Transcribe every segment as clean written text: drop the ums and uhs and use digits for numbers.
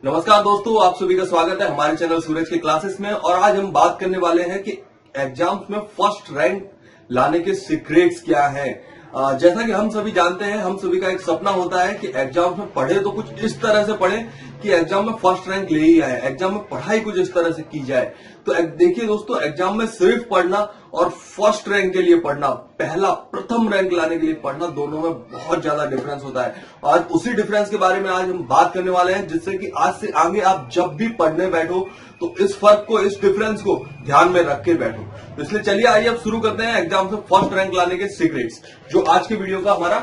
नमस्कार दोस्तों, आप सभी का स्वागत है हमारे चैनल सूरज के क्लासेस में। और आज हम बात करने वाले हैं कि एग्जाम्स में फर्स्ट रैंक लाने के सीक्रेट्स क्या हैं। जैसा कि हम सभी जानते हैं, हम सभी का एक सपना होता है कि एग्जाम्स में पढ़े तो कुछ इस तरह से पढ़े कि एग्जाम में फर्स्ट रैंक ले ही आए, एग्जाम में पढ़ाई कुछ इस तरह से की जाए। तो देखिए दोस्तों, एग्जाम में सिर्फ पढ़ना और फर्स्ट रैंक के लिए पढ़ना, प्रथम रैंक लाने के लिए पढ़ना, दोनों में बहुत ज्यादा डिफरेंस होता है। आज उसी डिफरेंस के बारे में आज हम बात करने वाले हैं, जिससे कि आज से आगे आप जब भी पढ़ने बैठो तो इस फर्क को, इस डिफरेंस को ध्यान में रख के बैठो। तो इसलिए चलिए आइए अब शुरू करते हैं एग्जाम से फर्स्ट रैंक लाने के सीक्रेट्स, जो आज की वीडियो का हमारा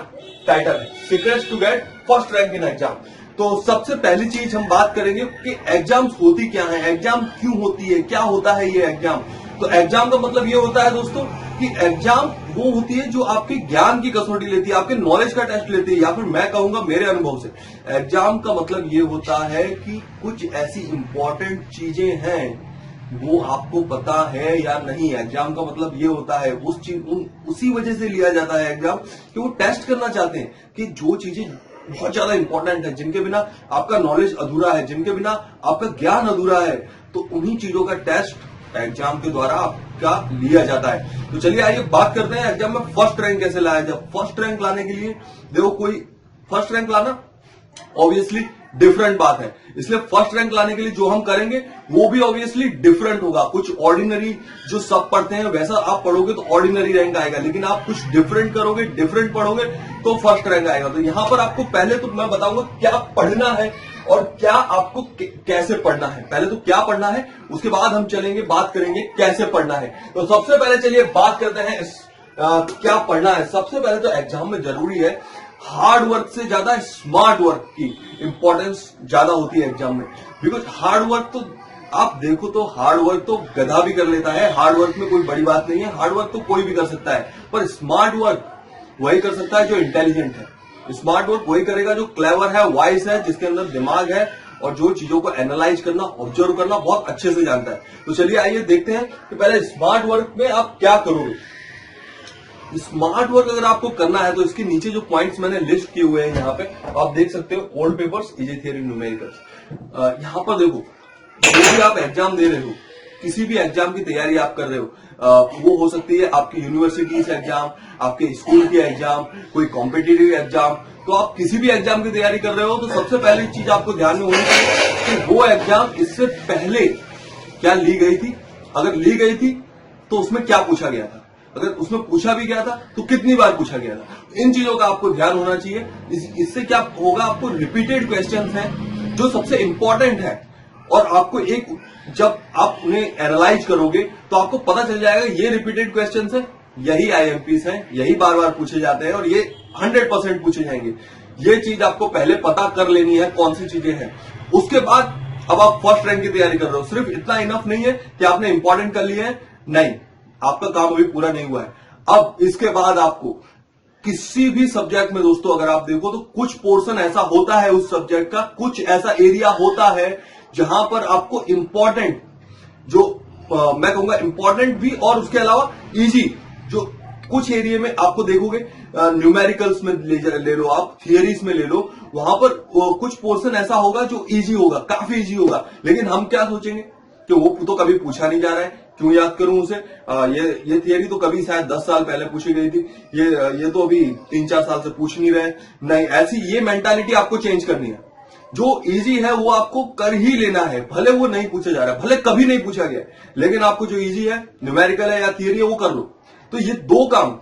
टाइटल है, secrets to get first rank in exam. तो सबसे पहली चीज हम बात करेंगे कि एग्जाम्स होती क्या है, एग्जाम क्यों होती है, क्या होता है ये एग्जाम। तो एग्जाम का मतलब ये होता है दोस्तों कि एग्जाम वो होती है जो आपके ज्ञान की कसौटी लेती है, आपके नॉलेज का टेस्ट लेती है, या फिर मैं कहूंगा मेरे अनुभव से एग्जाम का मतलब ये होता है कि कुछ ऐसी इंपॉर्टेंट चीजें हैं वो आपको पता है या नहीं। एग्जाम का मतलब ये होता है, उसी वजह से लिया जाता है एग्जाम कि वो टेस्ट करना चाहते हैं कि जो चीजें बहुत ज्यादा इंपॉर्टेंट है, जिनके बिना आपका नॉलेज अधूरा है, जिनके बिना आपका ज्ञान अधूरा है, तो उन्हीं चीजों का टेस्ट एग्जाम के द्वारा आपका लिया जाता है। तो चलिए आइए बात करते हैं एग्जाम में फर्स्ट रैंक कैसे लाया जाए। फर्स्ट रैंक लाने के लिए देखो, कोई फर्स्ट रैंक लाना ऑब्वियसली डिफरेंट बात है, इसलिए फर्स्ट रैंक लाने के लिए जो हम करेंगे वो भी ऑब्वियसली डिफरेंट होगा। कुछ ऑर्डिनरी जो सब पढ़ते हैं वैसा आप पढ़ोगे तो ऑर्डिनरी रैंक आएगा, लेकिन आप कुछ डिफरेंट करोगे, डिफरेंट पढ़ोगे तो फर्स्ट रैंक आएगा। तो यहां पर आपको पहले तो मैं बताऊंगा क्या पढ़ना है और क्या आपको कैसे पढ़ना है। पहले तो क्या पढ़ना है, उसके बाद हम चलेंगे बात करेंगे कैसे पढ़ना है। तो सबसे पहले चलिए बात करते हैं क्या पढ़ना है। सबसे पहले तो एग्जाम में जरूरी है हार्ड वर्क से ज्यादा स्मार्ट वर्क की इंपॉर्टेंस ज्यादा होती है एग्जाम में। बिकॉज हार्ड वर्क तो आप देखो तो हार्ड वर्क तो गधा भी कर लेता है, हार्ड वर्क में कोई बड़ी बात नहीं है, हार्ड वर्क तो कोई भी कर सकता है, पर स्मार्ट वर्क वही कर सकता है जो इंटेलिजेंट है। स्मार्ट वर्क वही करेगा जो क्लेवर है, वाइस है, जिसके अंदर दिमाग है और जो चीजों को एनालाइज करना, ऑब्जर्व करना बहुत अच्छे से जानता है। तो चलिए आइए देखते हैं कि पहले स्मार्ट वर्क में आप क्या करोगे। स्मार्ट वर्क अगर आपको करना है तो इसके नीचे जो पॉइंट्स मैंने लिस्ट किए हुए हैं यहाँ पे आप देख सकते हो। Old papers, easy theory, numericals. यहाँ पर देखो, जो भी आप एग्जाम दे रहे हो, किसी भी एग्जाम की तैयारी आप कर रहे हो, वो हो सकती है आपकी यूनिवर्सिटी से एग्जाम, आपके स्कूल की एग्जाम, कोई कॉम्पिटिटिव एग्जाम। तो आप किसी भी एग्जाम की तैयारी कर रहे हो तो सबसे पहली चीज आपको ध्यान में होनी चाहिए कि वो एग्जाम इससे पहले क्या ली गई थी, अगर ली गई थी तो उसमें क्या पूछा गया था, अगर उसमें पूछा भी गया था तो कितनी बार पूछा गया था। इन चीजों का आपको ध्यान होना चाहिए। इससे क्या होगा, आपको रिपीटेड क्वेश्चंस हैं जो सबसे इंपॉर्टेंट है, और आपको जब आप उन्हें एनालाइज करोगे तो आपको पता चल जाएगा ये रिपीटेड क्वेश्चंस है, यही आईएमपीस हैं, यही बार बार पूछे जाते हैं और ये 100% पूछे जाएंगे। ये चीज आपको पहले पता कर लेनी है कौन सी चीजें हैं। उसके बाद अब आप फर्स्ट रैंक की तैयारी कर रहे हो, सिर्फ इतना इनफ नहीं है कि आपने इंपॉर्टेंट कर लिए हैं, नहीं, आपका काम अभी पूरा नहीं हुआ है। अब इसके बाद आपको किसी भी सब्जेक्ट में दोस्तों अगर आप देखो तो कुछ पोर्शन ऐसा होता है उस सब्जेक्ट का, कुछ ऐसा एरिया होता है जहां पर आपको इंपॉर्टेंट जो मैं कहूंगा इंपॉर्टेंट भी और उसके अलावा इजी, जो कुछ एरिया में आपको देखोगे, न्यूमेरिकल्स में ले लो आप, थियरीज में ले लो, वहां पर कुछ पोर्शन ऐसा होगा जो इजी होगा, काफी इजी होगा, लेकिन हम क्या सोचेंगे कि वो तो कभी पूछा नहीं जा रहा है, क्यों याद करूं उसे, ये थियरी तो कभी शायद 10 साल पहले पूछी गई थी, ये तो अभी 3-4 साल से पूछ नहीं रहे। नहीं, ऐसी ये मेंटालिटी आपको चेंज करनी है। जो इजी है वो आपको कर ही लेना है, भले वो नहीं पूछा जा रहा है, भले कभी नहीं पूछा गया, लेकिन आपको जो इजी है, न्यूमेरिकल है या थियरी है, वो कर लो। तो ये दो काम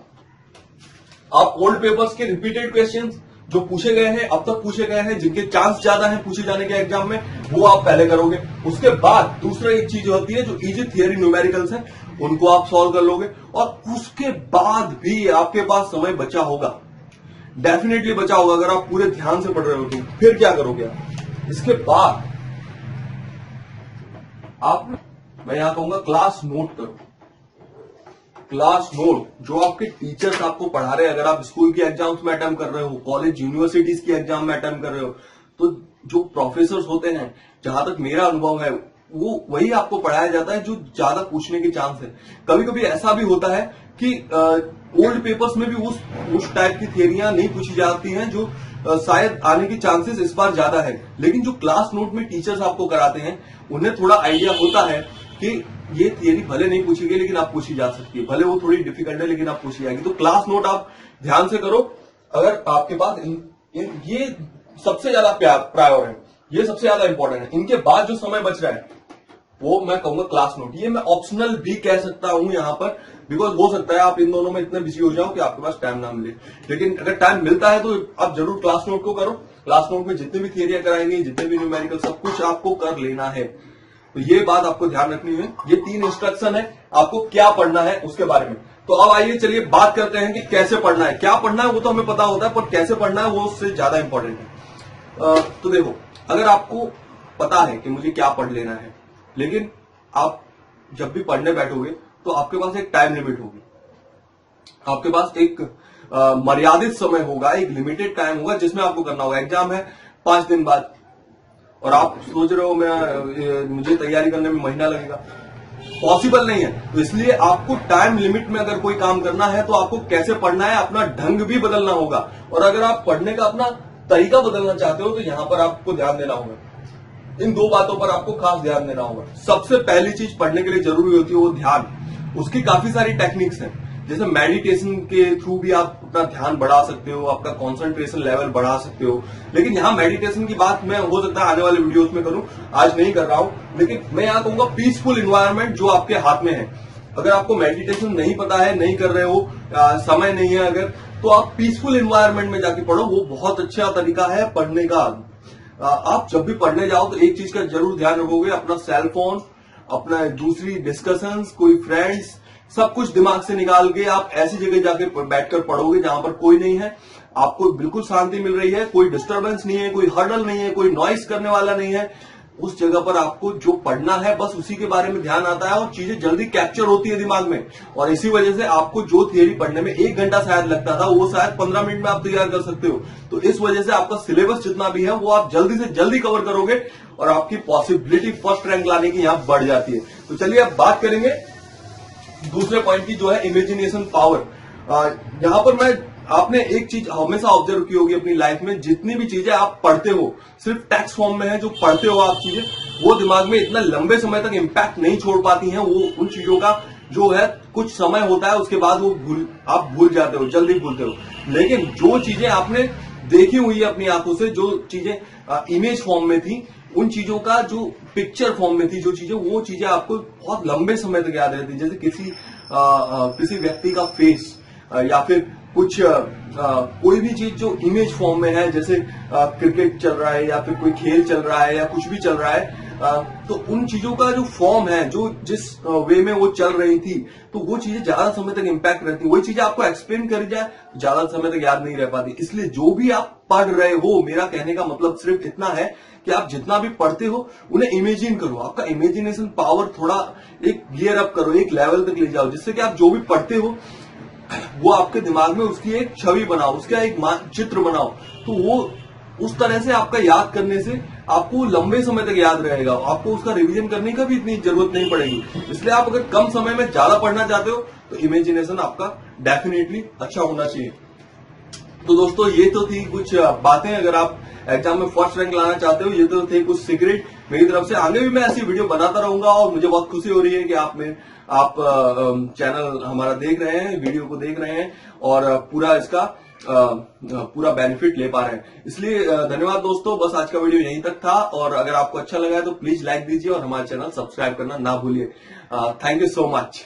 आप ओल्ड पेपर्स के रिपीटेड क्वेश्चंस जो पूछे गए हैं, अब तक पूछे गए हैं, जिनके चांस ज्यादा हैं पूछे जाने के एग्जाम में, वो आप पहले करोगे। उसके बाद दूसरा एक चीज होती है जो इजी थियरी न्यूमेरिकल्स हैं, उनको आप सॉल्व कर लोगे, और उसके बाद भी आपके पास समय बचा होगा, डेफिनेटली बचा होगा, अगर आप पूरे ध्यान से पढ़ रहे हो तो। फिर क्या करोगे आप, इसके बाद आप, मैं यहां कहूंगा क्लास नोट करो। क्लास नोट जो आपके टीचर्स आपको पढ़ा रहे हैं, अगर आप स्कूल की एग्जाम्स में अटेम्प्ट कर रहे हो, कॉलेज यूनिवर्सिटीज की एग्जाम में अटेम्प्ट कर रहे हो, तो जो प्रोफेसर्स होते हैं, जहां तक मेरा अनुभव है, वो वही आपको पढ़ाया जाता है जो ज्यादा पूछने के चांस है। कभी कभी ऐसा भी होता है कि ओल्ड पेपर्स में भी उस टाइप की थियरियां नहीं पूछी जाती हैं जो शायद आने की चांसेस इस बार ज्यादा है। लेकिन जो क्लास नोट में टीचर्स आपको कराते हैं उन्हें थोड़ा आइडिया होता है कि ये थियरी भले नहीं पूछी गई लेकिन आप पूछी जा सकती है, भले वो थोड़ी डिफिकल्ट है लेकिन आप पूछी जाएगी। तो क्लास नोट आप ध्यान से करो। अगर आपके पास ये सबसे ज्यादा प्रायोर है, ये सबसे ज्यादा इंपॉर्टेंट है। इनके बाद जो समय बच रहा है वो मैं कहूंगा क्लास नोट। ये मैं ऑप्शनल भी कह सकता हूं यहां पर, बिकॉज हो सकता है आप इन दोनों में इतने बिजी हो जाओ कि आपके पास टाइम ना मिले। लेकिन अगर टाइम मिलता है तो आप जरूर क्लास नोट को करो। क्लास नोट में जितनी भी थियरियां कराएंगे, जितने भी न्यूमेरिकल, सब कुछ आपको कर लेना है। तो ये बात आपको ध्यान रखनी है। ये 3 इंस्ट्रक्शन है आपको क्या पढ़ना है उसके बारे में। तो अब आइए चलिए बात करते हैं कि कैसे पढ़ना है। क्या पढ़ना है वो तो हमें पता होता है, पर कैसे पढ़ना है वो उससे ज्यादा इंपॉर्टेंट है। तो देखो, अगर आपको पता है कि मुझे क्या पढ़ लेना है, लेकिन आप जब भी पढ़ने बैठोगे तो आपके पास एक टाइम लिमिट होगी, आपके पास एक मर्यादित समय होगा, एक लिमिटेड टाइम होगा जिसमें आपको करना होगा। एग्जाम है 5 दिन बाद और आप सोच रहे हो मुझे तैयारी करने में महीना लगेगा, पॉसिबल नहीं है। तो इसलिए आपको टाइम लिमिट में अगर कोई काम करना है तो आपको कैसे पढ़ना है, अपना ढंग भी बदलना होगा। और अगर आप पढ़ने का अपना तरीका बदलना चाहते हो तो यहां पर आपको ध्यान देना होगा। इन 2 बातों पर आपको खास ध्यान देना होगा। सबसे पहली चीज पढ़ने के लिए जरूरी होती है वो ध्यान। उसकी काफी सारी टेक्निक्स हैं, जैसे मेडिटेशन के थ्रू भी आप अपना ध्यान बढ़ा सकते हो, आपका कंसंट्रेशन लेवल बढ़ा सकते हो। लेकिन यहाँ मेडिटेशन की बात मैं हो सकता है आने वाले वीडियोस में करूं, आज नहीं कर रहा हूं। लेकिन मैं यहाँ कहूंगा पीसफुल इन्वायरमेंट जो आपके हाथ में है। अगर आपको मेडिटेशन नहीं पता है, नहीं कर रहे हो, समय नहीं है अगर, तो आप पीसफुल इन्वायरमेंट में जाके पढ़ो। वो बहुत अच्छा तरीका है पढ़ने का। आप जब भी पढ़ने जाओ तो एक चीज का जरूर ध्यान रखोगे, अपना सेल फोन, अपना दूसरी डिस्कशंस, कोई फ्रेंड्स, सब कुछ दिमाग से निकाल के आप ऐसी जगह जाके बैठकर पढ़ोगे जहां पर कोई नहीं है, आपको बिल्कुल शांति मिल रही है, कोई डिस्टर्बेंस नहीं है, कोई हर्डल नहीं है, कोई नॉइस करने वाला नहीं है। उस जगह पर आपको जो पढ़ना है बस उसी के बारे में ध्यान आता है और चीजें जल्दी कैप्चर होती है दिमाग में। और इसी वजह से आपको जो थियरी पढ़ने में 1 घंटा शायद लगता था वो शायद 15 मिनट में आप तैयार कर सकते हो। तो इस वजह से आपका सिलेबस जितना भी है वो आप जल्दी से जल्दी कवर करोगे और आपकी पॉसिबिलिटी फर्स्ट रैंक लाने की यहाँ बढ़ जाती है। तो चलिए अब बात करेंगे दूसरे पॉइंट की, जो है इमेजिनेशन पावर। यहां पर मैं आपने एक चीज हमेशा ऑब्जर्व की होगी अपनी लाइफ में, जितनी भी चीजें आप पढ़ते हो सिर्फ टेक्स्ट फॉर्म में है, जो पढ़ते हो आप चीजें, वो दिमाग में इतना लंबे समय तक इंपैक्ट नहीं छोड़ पाती हैं। वो उन चीजों का जो है कुछ समय होता है, उसके बाद वो आप भूल जाते हो, जल्दी भूलते हो। लेकिन जो चीजें आपने देखी हुई है अपनी आंखों से, जो चीजें इमेज फॉर्म में थी, उन चीजों का जो पिक्चर फॉर्म में थी जो चीजें, वो चीजें आपको बहुत लंबे समय तक याद रहती। जैसे किसी व्यक्ति का फेस या फिर कुछ कोई भी चीज जो इमेज फॉर्म में है, जैसे क्रिकेट चल रहा है या फिर कोई खेल चल रहा है या कुछ भी चल रहा है, तो उन चीजों का जो फॉर्म है, जो जिस वे में वो चल रही थी, तो वो चीजें ज्यादा समय तक इंपैक्ट रहती। वही चीजें आपको एक्सप्लेन करी जाए ज्यादा समय तक याद नहीं रह पाती। इसलिए जो भी आप पढ़ रहे हो, मेरा कहने का मतलब सिर्फ इतना है कि आप जितना भी पढ़ते हो उन्हें इमेजिन करो। आपका इमेजिनेशन पावर थोड़ा एक गियर अप करो, एक लेवल तक ले जाओ, जिससे कि आप जो भी पढ़ते हो वो आपके दिमाग में उसकी एक छवि बनाओ, उसका एक चित्र बनाओ। तो वो उस तरह से आपका याद करने से आपको लंबे समय तक याद रहेगा, आपको उसका रिवीजन करने का भी इतनी जरूरत नहीं पड़ेगी। इसलिए आप अगर कम समय में ज्यादा पढ़ना चाहते हो तो इमेजिनेशन आपका डेफिनेटली अच्छा होना चाहिए। तो दोस्तों ये तो थी कुछ बातें, अगर आप एग्जाम में फर्स्ट रैंक लाना चाहते हो, ये तो थे कुछ सीक्रेट मेरी तरफ से। आगे भी मैं ऐसी वीडियो बनाता रहूंगा और मुझे बहुत खुशी हो रही है कि आप चैनल हमारा देख रहे हैं, वीडियो को देख रहे हैं और पूरा इसका पूरा बेनिफिट ले पा रहे हैं। इसलिए धन्यवाद दोस्तों। बस आज का वीडियो यहीं तक था और अगर आपको अच्छा लगा है तो प्लीज लाइक दीजिए और हमारे चैनल सब्सक्राइब करना ना भूलिए। Thank you so much.